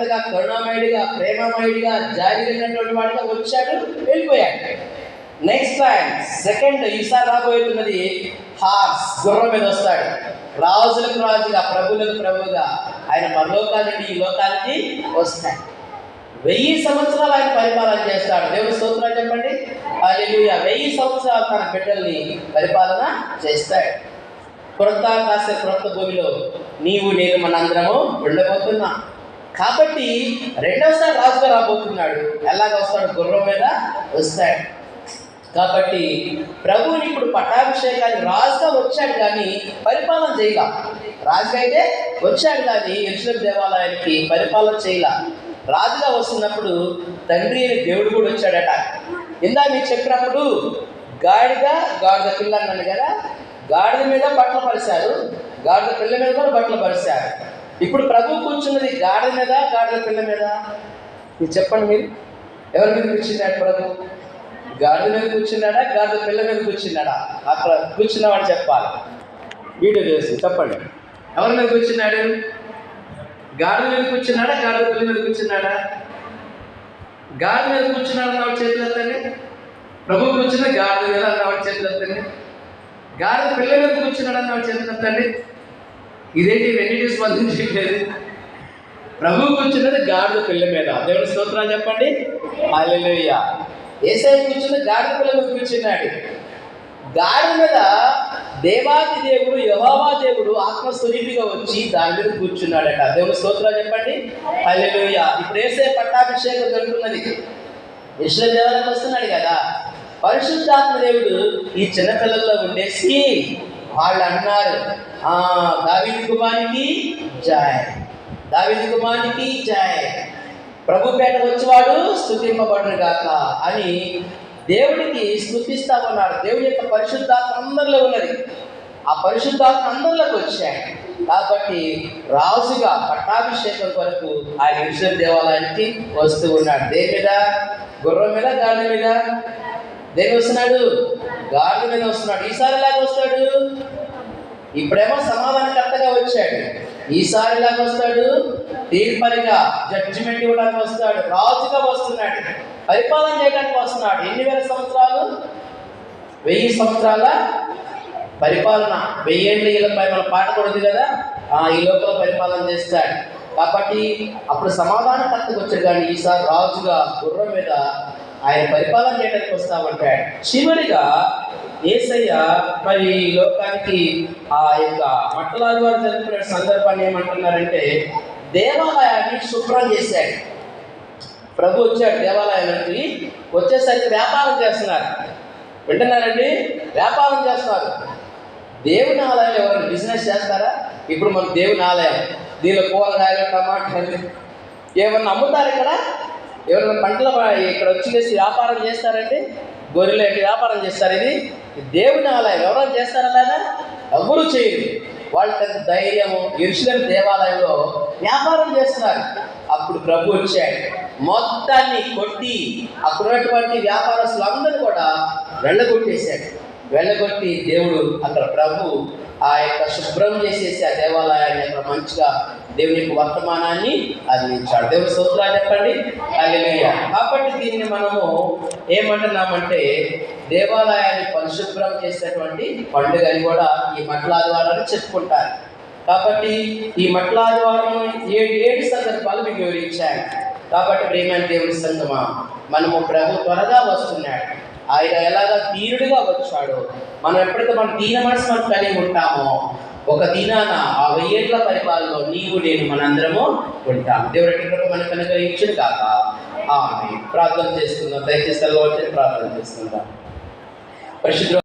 ధర్మకర్తగా, కరుణామయుడిగా, ప్రేమమయుడిగా, జాగ్రత్తటువంటి వాడిగా వచ్చాడు, వెళ్ళిపోయాడు. నెక్స్ట్ టైం సెకండ్ ఈసారి రాబోతున్నది హార్స్, గుర్రం మీద వస్తాడు. రాజులకు రాజుగా, ప్రభువులకు ప్రభువుగా ఆయన పరలోకాల నుండి ఈ లోకానికి వస్తాడు. 1000 సంవత్సరాలు ఆయన పరిపాలన చేస్తాడు. దేవుని స్తోత్రాలు చెప్పండి. హల్లెలూయా. 1000 సంవత్సరాలు తన బిడ్డల్ని పరిపాలన చేస్తాడు. క్రొత్త ఆకాశ క్రొత్త భూమిలో నీవు నేను మనందరము ఉండబోతున్నాం. కాబట్టి రెండవసారి రాజుగా రాబోతున్నాడు. ఎలాగ వస్తాడు? గుర్రం మీద వస్తాడు. కాబట్టి ప్రభువుని ఇప్పుడు పట్టాభిషేకాన్ని రాజుగా వచ్చాడు కానీ పరిపాలన చేయలా. రాజుగా అయితే వచ్చాడు కానీ యెరూషలేము దేవాలయానికి పరిపాలన చేయలా. రాజుగా వస్తున్నప్పుడు తండ్రి అయిన దేవుడు కూడా వచ్చాడట. ఇందా మీరు చెప్పినప్పుడు గాడిద పిల్ల అన్నాను కదా, గాడిద మీద బట్టలు పరిచారు, గాడిద పిల్ల మీద కూడా బట్టలు పరిచారు. ఇప్పుడు ప్రభు కూర్చున్నది గాడిద మీద, గాడిద పిల్ల మీద? మీరు చెప్పండి. మీరు ఎవరి మీద కూర్చున్నాడు ప్రభు? గాడిద మీద కూర్చున్నాడా, గాడిద పిల్ల మీద కూర్చున్నాడా? అక్కడ కూర్చున్నవాడు చెప్పాలి. వీడియో చేసి చెప్పండి, ఎవరి మీద కూర్చున్నాడు? గాడిద మీద కూర్చున్నాడా, గాడిద పిల్ల మీద కూర్చున్నాడా? గాడిద మీద కూర్చున్నాడు అన్నవాడు చేతులు ఎత్తండి. ప్రభు కూర్చున్న గాడిద మీద అన్నవాడు చేతులు ఎత్తండి. గాడిద పిల్ల మీద కూర్చున్నాడు అన్నవాడు చేతులు ఎత్తండి. ఇదేంటి రెండింటి స్పందించలేదు? ప్రభు కూర్చున్నది గాడిద పిల్ల మీద. దేవుని స్తోత్రాలు చెప్పండి. హల్లెలూయా. యేసయ్య కూర్చున్న గాడిద పిల్ల మీద కూర్చున్నాడు. గాడిద మీద దేవాది దేవుడు యెహోవా దేవుడు ఆత్మస్వరూపిగా వచ్చి దాని మీద కూర్చున్నాడట. దేవుని స్తోత్రాలు చెప్పండి. హల్లెలూయా. ఇప్పుడు యేసయ్య పట్టాభిషేకం జరుగుతున్నది. యెరూషలేము దేవాలయానికి వస్తున్నాడు కదా. పరిశుద్ధాత్మ దేవుడు ఈ చిన్నపిల్లల్లో ఉండేసి వాళ్ళు అన్నారు, దావీదు కుమారునికి జై, దావీదు కుమారునికి జై, ప్రభు పేట వచ్చేవాడు స్తుతింపబడును గాక అని దేవుడికి స్తుతిస్తా ఉన్నారు. దేవుడి యొక్క పరిశుద్ధాత్మ అందరిలో ఉన్నది. ఆ పరిశుద్ధాత్మ అందరిలోకి వచ్చాడు. కాబట్టి రాజుగా పట్టాభిషేకం కొరకు ఆయన యెరూషలేము దేవాలయానికి వస్తూ ఉన్నాడు. దేని మీద? గుర్రం మీద, గాడిద మీద? దేని వస్తున్నాడు? గాడిద మీద వస్తున్నాడు. ఈసారి ఎలాగ వస్తాడు? ఇప్పుడేమో సమాధానకర్తగా వచ్చాడు. ఈసారి ఎలాగ వస్తాడు? తీర్పరిగా, జడ్జిమెంట్ ఇవ్వడానికి వస్తాడు. రాజుగా వస్తున్నాడు, పరిపాలన చేయడానికి వస్తున్నాడు. ఎన్ని వేల సంవత్సరాలు? 1000 సంవత్సరాల పరిపాలన. 1000 ఏళ్ళ వీళ్ళపై మన పాట కొడుతుంది కదా, ఈ లోపల పరిపాలన చేస్తాడు. కాబట్టి అప్పుడు సమాధానకర్తకు వచ్చాడు కానీ ఈసారి రాజుగా గుర్రం మీద ఆయన పరిపాలన చేయడానికి వస్తామంటాడు. చివరిగా యేసయ్య మరి ఈ లోకానికి ఆ యొక్క మట్టలాదివారు జరుపుకునే సందర్భాన్ని ఏమంటున్నారంటే దేవాలయాన్ని శుభ్రం చేశాడు. ప్రభు వచ్చాడు దేవాలయానికి. వచ్చేసరికి వ్యాపారం చేస్తున్నారు. వింటున్నారండి? వ్యాపారం చేస్తున్నారు. దేవుని ఆలయం ఎవరైనా బిజినెస్ చేస్తారా? ఇప్పుడు మన దేవుని ఆలయం, దీనిలో కూరగాయలు, టమాటాలు ఏమన్నా అమ్ముతారు? ఇక్కడ ఎవరైనా పంటల ఇక్కడ వచ్చి వ్యాపారం చేస్తారండి? గొర్రెలు ఏంటి వ్యాపారం చేస్తారు? ఇది దేవుని ఆలయం. ఎవరైనా చేస్తారా? లేదా? ఎవరు చేయరు. వాళ్ళ ధైర్యము యెరూషలేము దేవాలయంలో వ్యాపారం చేస్తున్నారు. అప్పుడు ప్రభు వచ్చాడు, మొత్తాన్ని కొట్టి అక్కడ ఉన్నటువంటి వ్యాపారస్తులు అందరూ కూడా వెళ్ళగొట్టేశాడు. వెళ్ళగొట్టి దేవుడు అక్కడ ప్రభు ఆ యొక్క శుభ్రం చేసేసి ఆ దేవాలయాన్ని అక్కడ మంచిగా దేవుని యొక్క వర్తమానాన్ని అందించాడు. దేవుని స్తోత్రాలు చెప్పండి. హల్లెలూయా. కాబట్టి దీన్ని మనము ఏమంటున్నామంటే దేవాలయాన్ని పరిశుభ్రం చేసేటువంటి పండుగ అని కూడా ఈ మట్టలాదివారాన్ని చెప్పుకుంటారు. కాబట్టి ఈ మట్టలాదివారం 7 సందర్భాలు మీకు వివరించాను. కాబట్టి ప్రియమైన దేవుని సంగమా, మనము ప్రభు త్వరగా వస్తున్నాడు. ఆయన ఎలాగా తీరుడుగా వచ్చాడో మనం ఎప్పుడైతే మన దీన మనసు మనం కలిగి ఉంటామో ఒక దినాన ఆ 1000 ఏళ్ల పరిపాలనలో నీవు నేను మనందరము ఉంటాం. దేవుడి కృప మనకు అనుగ్రహించును కాక. ఆమేన్. ప్రార్థన చేసుకుందాం. దయచేసి ప్రార్థన చేసుకుందాం. పరిశుద్ధ